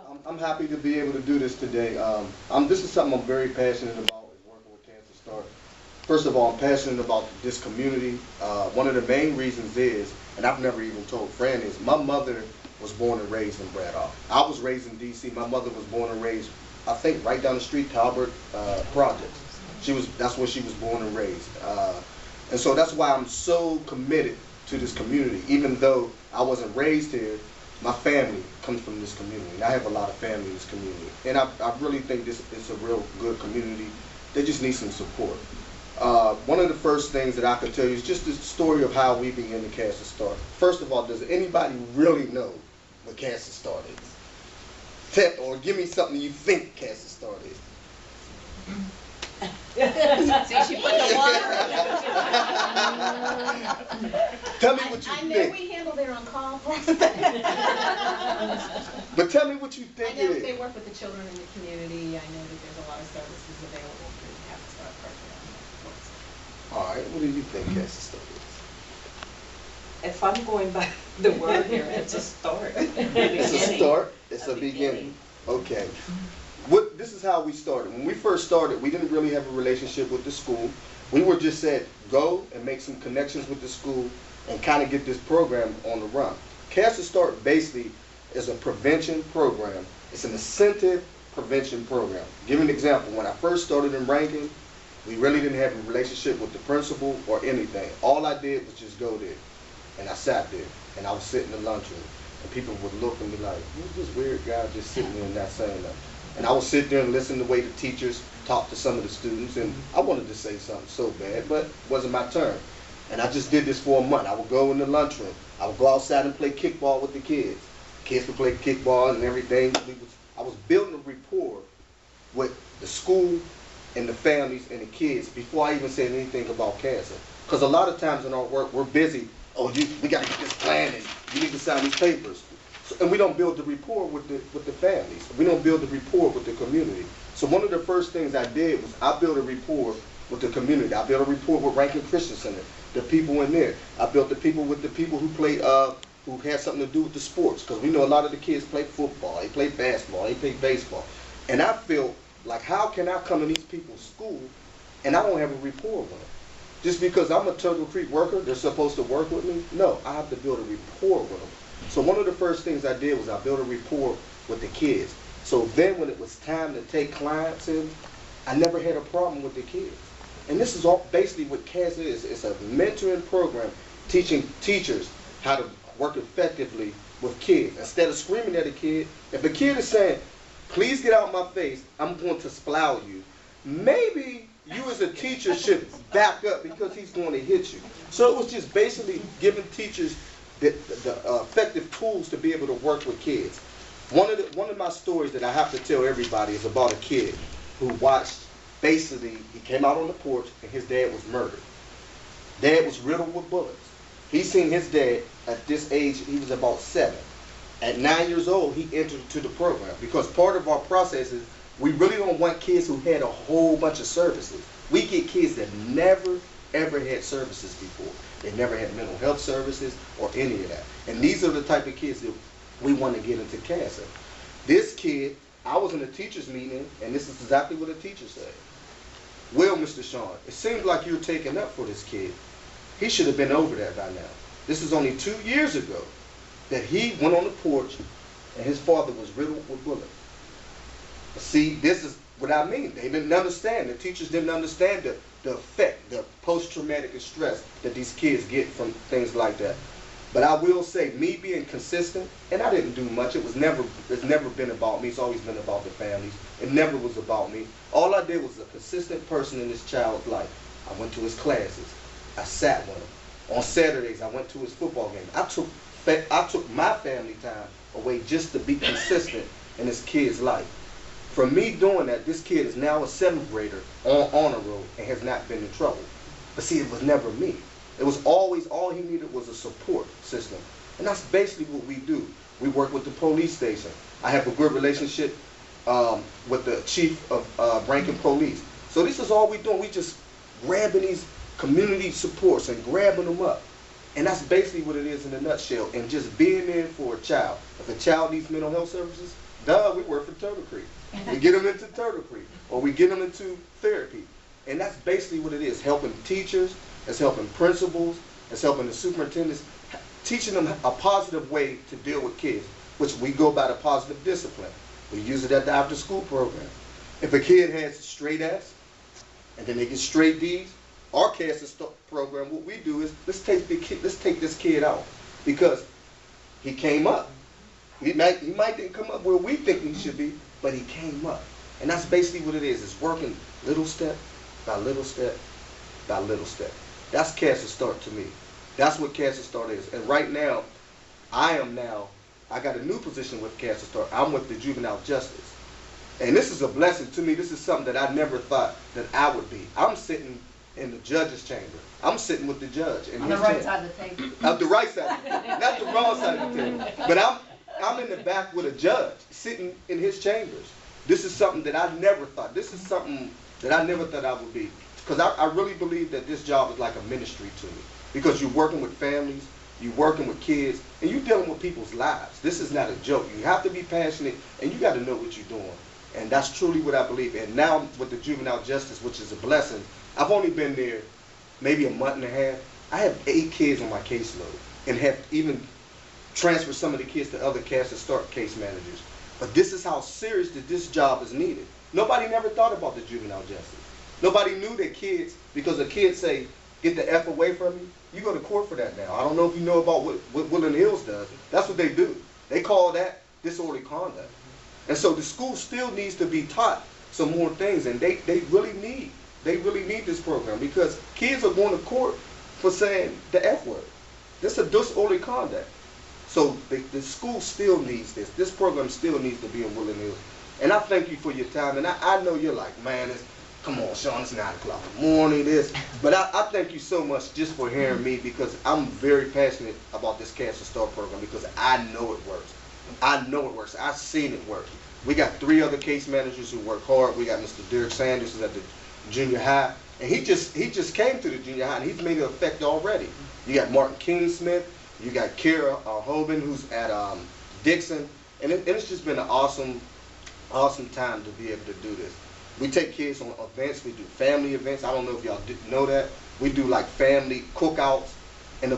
I'm happy to be able to do this today. This is something I'm very passionate about, is working with Cancer Start. First of all, I'm passionate about this community. One of the main reasons is, and I've never even told Fran, is my mother was born and raised in Braddock. I was raised in D.C. My mother was born and raised, I think, right down the street, Talbot Projects. That's where she was born and raised. And so that's why I'm so committed to this community. Even though I wasn't raised here, my family comes from this community, and I have a lot of family in this community. And I really think this is a real good community. They just need some support. One of the first things that I can tell you is just the story of how we began the Cancer Start. First of all, does anybody really know what Cancer Start is? Or give me something you think Cancer Start is. See, she put the water. Tell me what you think. I know we handle their on-call process. But tell me what you think I know it is. they work with the children in the community. I know that there's a lot of services available through the Cancer Start program. All right, what do you think Cancer Start is? If I'm going by the word here, it's a start. It's a start. It's a beginning. Okay. This is how we started. When we first started, we didn't really have a relationship with the school. We were just said, go and make some connections with the school and kind of get this program on the run. Cancer Start basically is a prevention program. It's an incentive prevention program. Give an example. When I first started in Rankin, we really didn't have a relationship with the principal or anything. All I did was just go there. And I sat there. And I would sit in the lunchroom. And people would look at me like, who's this weird guy just sitting there and not saying nothing? And I would sit there and listen to the way the teachers talk to some of the students, and I wanted to say something so bad, but it wasn't my turn. And I just did this for a month. I would go in the lunchroom. I would go outside and play kickball with the kids. Kids would play kickball and everything. I was building a rapport with the school and the families and the kids before I even said anything about cancer. Because a lot of times in our work, we're busy. Oh, we got to get this plan, and you need to sign these papers. And we don't build the rapport with the families. We don't build the rapport with the community. So one of the first things I did was I built a rapport with the community. I built a rapport with Rankin Christian Center, the people in there. I built the people with the people who play, who had something to do with the sports. Because we know a lot of the kids play football, they play basketball, they play baseball. And I feel like, how can I come to these people's school and I don't have a rapport with them? Just because I'm a Turtle Creek worker, they're supposed to work with me? No, I have to build a rapport with them. So one of the first things I did was I built a rapport with the kids. So then when it was time to take clients in, I never had a problem with the kids. And this is all basically what CAS is. It's a mentoring program teaching teachers how to work effectively with kids. Instead of screaming at a kid, if a kid is saying, please get out my face, I'm going to splow you, maybe you as a teacher should back up because he's going to hit you. So it was just basically giving teachers the effective tools to be able to work with kids. One of my stories that I have to tell everybody is about a kid who watched, basically, he came out on the porch and his dad was murdered. Dad was riddled with bullets. He seen his dad at this age, he was about 7. At 9 years old, he entered into the program because part of our process is we really don't want kids who had a whole bunch of services. We get kids that never, ever had services before. They never had mental health services or any of that. And these are the type of kids that we want to get into cancer. This kid, I was in a teacher's meeting, and this is exactly what a teacher said. Well, Mr. Sean, it seems like you're taking up for this kid. He should have been over that by now. This is only 2 years ago that he went on the porch and his father was riddled with bullets. See, this is what I mean. They didn't understand. The teachers didn't understand the effect, the post-traumatic stress that these kids get from things like that. But I will say, me being consistent, and I didn't do much. It's never been about me. It's always been about the families. It never was about me. All I did was a consistent person in this child's life. I went to his classes. I sat with him. On Saturdays, I went to his football game. I took my family time away just to be consistent in this kid's life. From me doing that, this kid is now a 7th grader on honor roll and has not been in trouble. But see, it was never me. It was always, all he needed was a support system. And that's basically what we do. We work with the police station. I have a good relationship with the chief of Rankin Police. So this is all we doing. We just grabbing these community supports and grabbing them up. And that's basically what it is in a nutshell. And just being there for a child. If a child needs mental health services, Duh, we work for Turtle Creek. We get them into Turtle Creek, or we get them into therapy. And that's basically what it is, helping teachers, it's helping principals, it's helping the superintendents, teaching them a positive way to deal with kids, which we go by the positive discipline. We use it at the after school program. If a kid has straight F's, and then they get straight D's, our Cast program, what we do is, let's take this kid out, because he came up. He might didn't come up where we think he should be, but he came up. And that's basically what it is. It's working little step by little step by little step. That's Cast Start to me. That's what Cast Start is. And right now, I got a new position with Cast Start. I'm with the Juvenile Justice. And this is a blessing to me. This is something that I never thought that I would be. I'm sitting in the judge's chamber. I'm sitting with the judge. On the right side of the table. Of the right side, not the wrong side of the table. But I'm in the back with a judge, sitting in his chambers. This is something that I never thought. This is something that I never thought I would be. Because I really believe that this job is like a ministry to me. Because you're working with families, you're working with kids, and you're dealing with people's lives. This is not a joke. You have to be passionate, and you got to know what you're doing. And that's truly what I believe. And now with the Juvenile Justice, which is a blessing, I've only been there maybe a month and a half. I have 8 kids on my caseload, and have even transferred some of the kids to other Cast Start case managers. But this is how serious that this job is needed. Nobody never thought about the Juvenile Justice. Nobody knew that kids, because a kid say, get the F away from you, you go to court for that now. I don't know if you know about what Woodland Hills does. That's what they do. They call that disorderly conduct. And so the school still needs to be taught some more things, and they really need this program, because kids are going to court for saying the F word. This is a disorderly conduct. So the school still needs this. This program still needs to be in Woodland Hills. And I thank you for your time. And I know you're like, man, come on, Sean, it's 9 o'clock in the morning, this. But I thank you so much just for hearing me, because I'm very passionate about this Cast Start program, because I know it works. I know it works. I've seen it work. We got 3 other case managers who work hard. We got Mr. Derek Sanders, who's at the junior high. And he just came to the junior high, and he's made an effect already. You got Martin Kingsmith. You got Kara Hoban, who's at Dixon. And it's just been an awesome time to be able to do this. We take kids on events. We do family events. I don't know if y'all know that. We do like family cookouts. And the